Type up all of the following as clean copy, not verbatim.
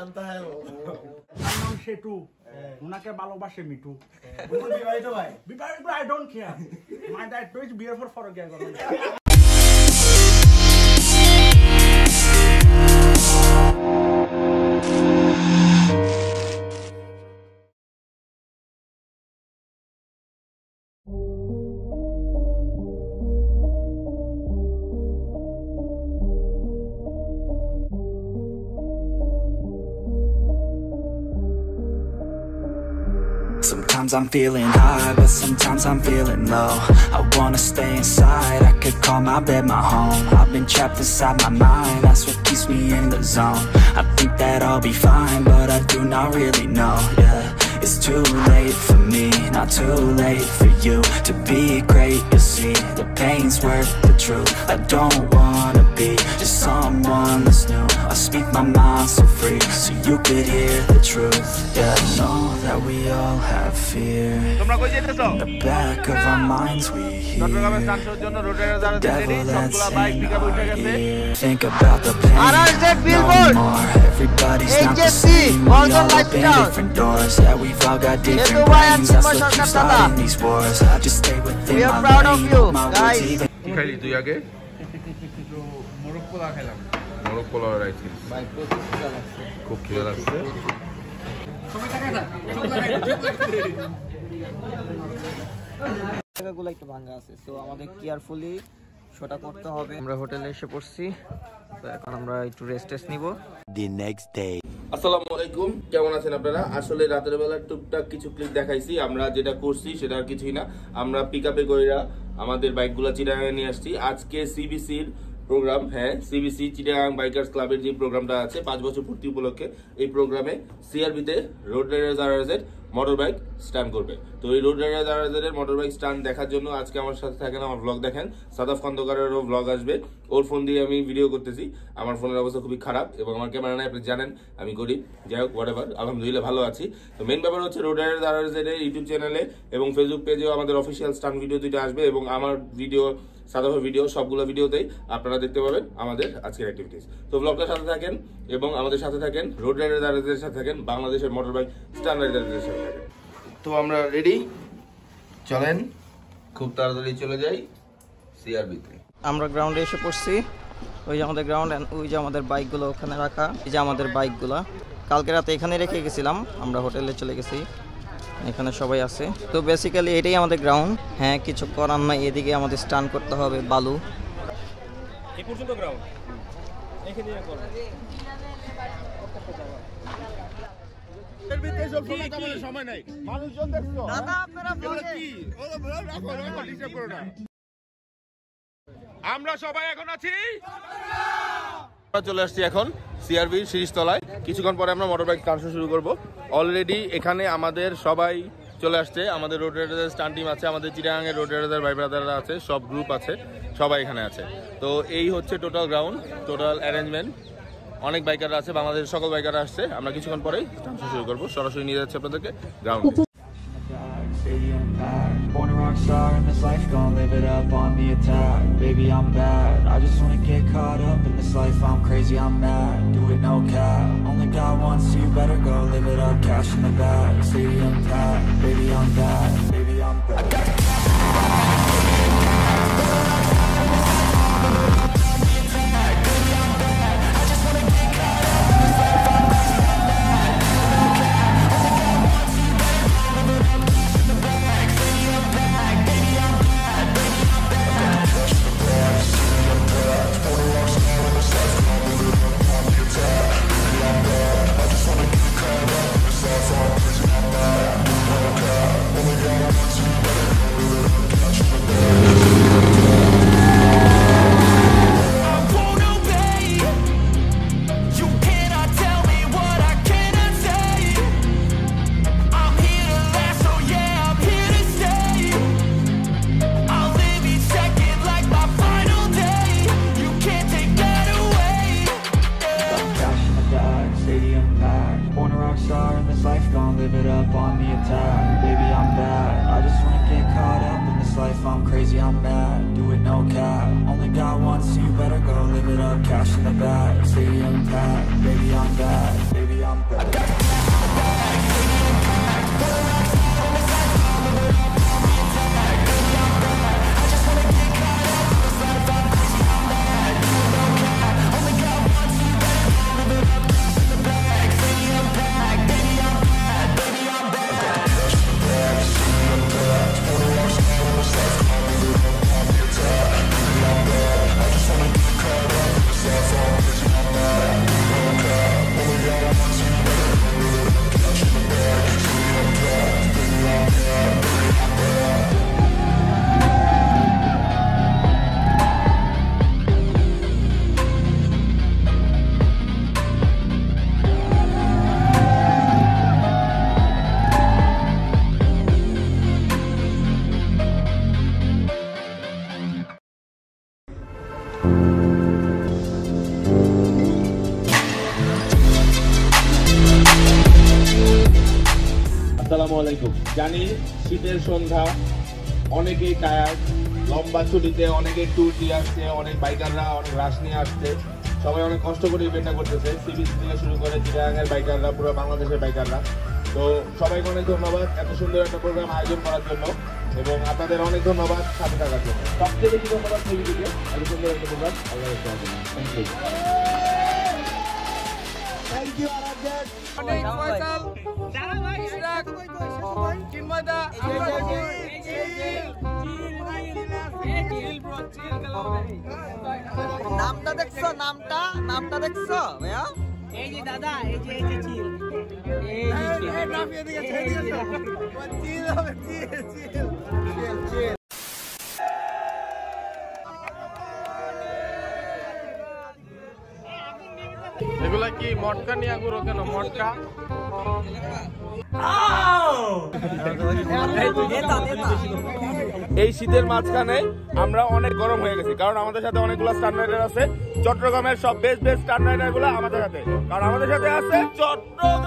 জানতা है वो নাম সেটু উনাকে ভালোবাসে মিঠু বিবাহিত ভাই বিবাহিত I don't care my that is beer for forget Sometimes I'm feeling high, but sometimes I'm feeling low. I wanna stay inside, I could call my bed my home. I've been trapped inside my mind, that's what keeps me in the zone. I think that I'll be fine, but I do not really know, yeah. It's too late for me, not too late for you. To be great, you'll see, the pain's worth the truth. I don't wanna be just someone that's new. I speak my mind so free, so you could hear the truth. Yeah, I know that we all have fear. In the back of our minds we hear the devil that's in our ear. Think about the pain, no more. Everybody's not the same, we all open different doors. Yeah, we've all got different brains, that's what keeps starting these wars. I just stay within my lane, my words even. কি খাইলি তুই আগে? মোরগ পোলাও খেলাম। মোরগ পোলাও রাইছিস? ভাই প্রচুর খিদা লাগছে। খুব খিদা লাগছে। জায়গাগুলো একটু ভাঙা আছে, সো আমাদের কেয়ারফুলি শোটা করতে হবে। আমরা হোটেলে এসে পড়ছি, তো এখন আমরা একটু রেস্ট নিব। The next day. আসসালামু আলাইকুম, কেমন আছেন আপনারা? আসলে রাতের বেলা টুকটাক কিছু ক্লিপ দেখাইছি। আমরা যেটা করছি সেটা আর কিছুই না, আমরা পিকআপে কইরা আমাদের বাইকগুলো চিটাগাঙে নিয়ে আসছি। আজকে সিবিসির প্রোগ্রাম, হ্যাঁ সিবিসি চিটাগাং বাইকার্স ক্লাবের যে প্রোগ্রামটা আছে 5 বছর পূর্তি উপলক্ষে, এই প্রোগ্রামে সিআরবিতে road riders RRZ motor bike stunt করবে। তো এই রোড রাইডার্স আরআরজেড এর মোটর বাইক স্টান্ট দেখার জন্য আজকে আমার সাথে থাকেন, আমার ব্লগ দেখেন, সাদাফ খন্দকারেরও ব্লগ আসবে। ওর ফোন দিয়ে আমি ভিডিও করতেছি, আমার ফোনের অবস্থা খুবই খারাপ এবং আমার ক্যামেরা নাই, আপনি জানেন আমি গরিব, যাই হোক হোয়াটএভার, আলহামদুলিল্লাহ ভালো আছি। তো মেন ব্যাপার হচ্ছে রোড রাইডার্স আরআরজেড এর ইউটিউব চ্যানেলে এবং ফেসবুক পেজেও আমাদের অফিসিয়াল স্টান্ট ভিডিও দুইটা আসবে এবং আমার ভিডিও, সাদাফের ভিডিও, সবগুলো ভিডিওতেই আপনারা দেখতে পাবেন আমাদের আজকের অ্যাক্টিভিটিস। তো ব্লগটার সাথে থাকেন এবং আমাদের সাথে থাকেন, রোড রাইডার্স আরআরজেড এর সাথে থাকেন, বাংলাদেশের মোটর বাইক স্টান্ট রাইডারদের সাথে থাকেন। তো আমরা রেডি, চলেন খুব তাড়াতাড়ি চলে যাই সিআরবিতে। আমরা গ্রাউন্ডে এসে পড়ছি, ওই যে আমাদের গ্রাউন্ড, ওই যে আমাদের বাইকগুলো ওখানে রাখা, এই যে আমাদের বাইকগুলো কালকে রাতে এখানে রেখে গেছিলাম, আমরা হোটেলে চলে গেছি, এখানে সবাই আছে। তো বেসিক্যালি এটাই আমাদের গ্রাউন্ড, হ্যাঁ কিছু করার নাই, এদিকে আমাদের স্টান করতে হবে বালু। এই পর্যন্ত গ্রাউন্ড এখানে করব। সময় নাই, মানুষজন দেখছো দাদা আপনারা কি রাখো ডিস্টার্ব করো না। আমরা সবাই এখন আছি, আমরা চলে আসছি এখন সিআরবি শিরিষতলায়। কিছুক্ষণ পরে আমরা মোটর বাইক স্টান্ট শুরু করব। অলরেডি এখানে আমাদের সবাই চলে আসছে, আমাদের রোড রাইডার্স স্টান্ট টিম আছে, আমাদের চিটাগাংয়ের রোড রাইডার্স ভাই ব্রাদাররা আছে, সব গ্রুপ আছে, সবাই এখানে আছে। তো এই হচ্ছে টোটাল গ্রাউন্ড, টোটাল অ্যারেঞ্জমেন্ট। অনেক বাইকাররা আছে, বাংলাদেশের সকল বাইকাররা আসছে। আমরা কিছুক্ষণ পরেই স্টান্ট শুরু করবো, সরাসরি নিয়ে যাচ্ছি আপনাদেরকে গ্রাউন্ডে। Born a rock star in this life, gon' live it up on the attack. Baby, I'm bad, I just wanna get caught up in this life. I'm crazy, I'm mad, do it no cap. Only got one, so you better go live it up. Cash in the bag, stadium packed. Baby, I'm bad, baby, I'm bad. Live it up on the attack. Baby, I'm bad, I just wanna get caught up in this life. I'm crazy, I'm mad, do it no cap. Only got one, so you better go live it up. Cash in the bag, stadium packed. Baby, I'm bad, baby, I'm আসসালামু আলাইকুম। জানি শীতের সন্ধ্যা, অনেকেই tired, লম্বা ছুটিতে অনেকে tour দিয়ে আসছে, অনেক বাইকাররা অনেক রাশ নিয়ে আসছে, সবাই অনেক কষ্ট করে ইভেন্টটা করতেছে, সিবিসি থেকে শুরু করে চিটাগাংয়ের বাইকাররা, পুরো বাংলাদেশের বাইকাররা। তো সবাইকে অনেক ধন্যবাদ এত সুন্দর একটা প্রোগ্রাম আয়োজন করার জন্য, এবং আপনাদের অনেক ধন্যবাদ সাথে থাকার জন্য। সবচেয়ে বেশি ধন্যবাদ সিবিসিকে এত সুন্দর একটা প্রোগ্রাম আয়োজন করার জন্য। Thank you. নামটা দেখছো? নামটা দেখছো ভাইয়া? এই যে দাদা, এই যে চিল, এই যে চিল হবে, চিল। এগুলা কি মটকা নিয়ে ঘুরো কেন? মটকা এই শীতের মাঝখানে আমরা অনেক গরম হয়ে গেছি, কারণ আমাদের সাথে অনেকগুলো স্টার রাইডার আছে। চট্টগ্রামের সব বেস্ট স্টার রাইডার গুলো আমাদের সাথে, কারণ আমাদের সাথে আছে চট্টগ্রাম।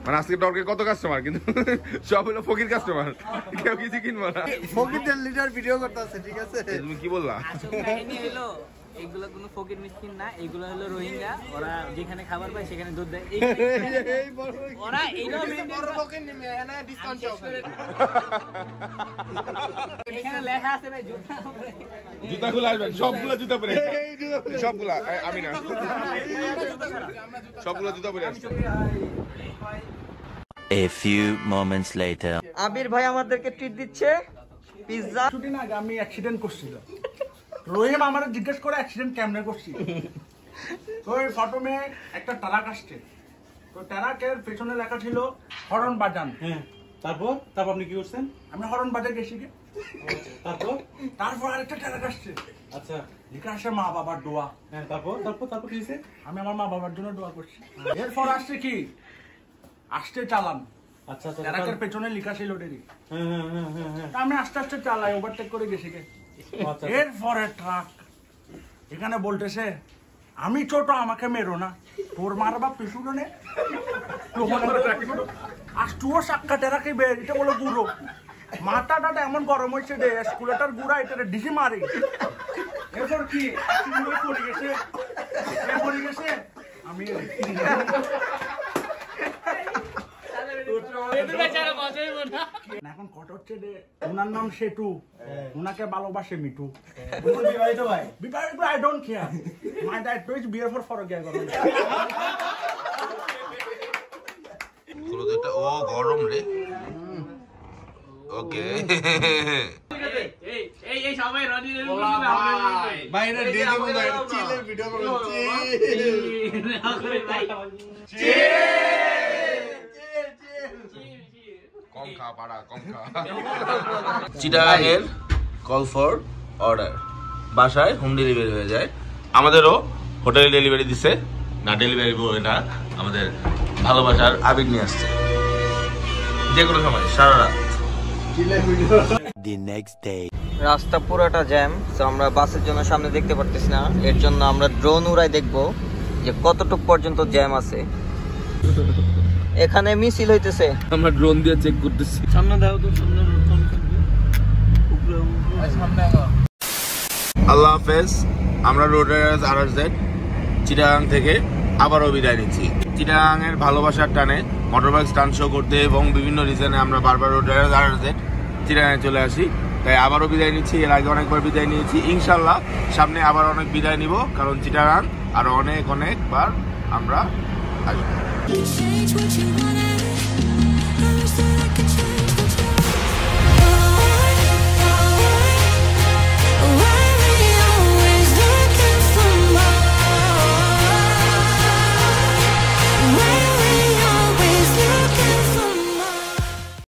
মানে আজকে ডরকে কত কাস্টমার, কিন্তু সব হলো ফকির কাস্টমার, কেউ কিছু কিনবো না। ফকিরদের লিডার ভিডিও করতেছে, ঠিক আছে? তুমি কি বললা? এগুলো কোনো ফকির মিসকিন না, এগুলো হলো রোহিঙ্গা। ওরা যেখানে খাবার পায় সেখানে দুধ দেয়। ওরা এখানে লেখা আছে ভাই, জুতাগুলো আসবেন, সবগুলো জুতা পরে, সবগুলা আমি না, সবগুলো জুতা পরে আসছে। A few moments later. আবির ভাই আমাদেরকে ট্রিট দিচ্ছে, পিৎজা। ছুটি না আগে আমি অ্যাক্সিডেন্ট করছিল, রহিম আমার জিজ্ঞেস করে অ্যাক্সিডেন্ট কেমনে করছি। তো এই ফটো মে একটা ট্রাক আসছে, তো ট্রাকের পেছনে লেখা ছিল হরন বাজান। হ্যাঁ, তারপর আপনি কি করছেন? আমি হরন বাজার গেছি গে। তারপর আরেকটা ট্রাক আসছে, আচ্ছা, লেখা আসে মা বাবার দোয়া। হ্যাঁ, তারপর কি হয়েছে? আমি আমার মা বাবার জন্য দোয়া করছি। এরপর আসছে কি, আসতে চালান। আচ্ছা, ট্রাকের পেছনে লেখা ছিল ডেরি। হ্যাঁ। আমি আস্তে আস্তে চালাই, ওভারটেক করে গেছি গে। এরপরে ট্রাক এখানে বলতেছে, আমি ছোট, আমাকে মেরো না, তোর মারবা পিছুনে আষ্টুও সাক্ষা টেরাকে বের, এটা বলো গুঁড়ো মাথাটা এমন গরম হয়েছে রে, স্কুলেটার গুড়া এটা ডিসি মারি। এরপর কি পড়ে গেছে, আমি এখন কত হচ্ছে রে, ওনার নাম সেটু, ওনাকে ভালোবাসে মিটু। বিবাহিত ভাই, I don't care, my dad does beer for ফরগিয়া গরম। ও গরম রে। ওকে, এই সবাই রনি রে বাইরে ডেলি বন্ধ এটা চিলের ভিডিও করছি। চিটাগাংয়ের কল ফর অর্ডার বাসায় হোম ডেলিভারি হয়ে যায়। আমাদেরও হোটেলে ডেলিভারি দিছে না, ডেলিভারি বয় না, আমাদের ভালোবাসার আবেগ নিয়ে আসছে যে কোনো সময় সারা রাত। The next day. রাস্তা পুরোটা জ্যাম, তো আমরা বাসের জন্য সামনে দেখতে পারতেছি না, এর জন্য আমরা ড্রোন উড়াই দেখবো যে কতটুক পর্যন্ত জ্যাম আছে। এখানে মিছিল হইতেছে, আমরা ড্রোন দিয়ে চেক করতেছি। সামনে দাও তো, সামনে আল্লাহ হাফেজ। আমরা রোড রাইডার্স RRZ চিটাগাং থেকে আবারও বিদায় নিচ্ছি। চিটাগাংয়ের ভালোবাসার টানে মোটরবাইক স্টান্ট শো করতে এবং বিভিন্ন রিজনে আমরা বারবার রোড রাইডার্স RRZ চিটাগাংয়ে চলে আসি, তাই আবারও বিদায় নিচ্ছি। এর আগে অনেকবার বিদায় নিয়েছি, ইনশাল্লাহ সামনে আবার অনেক বিদায় নিব, কারণ চিটাগাং আরো অনেকবার আমরা আসবো।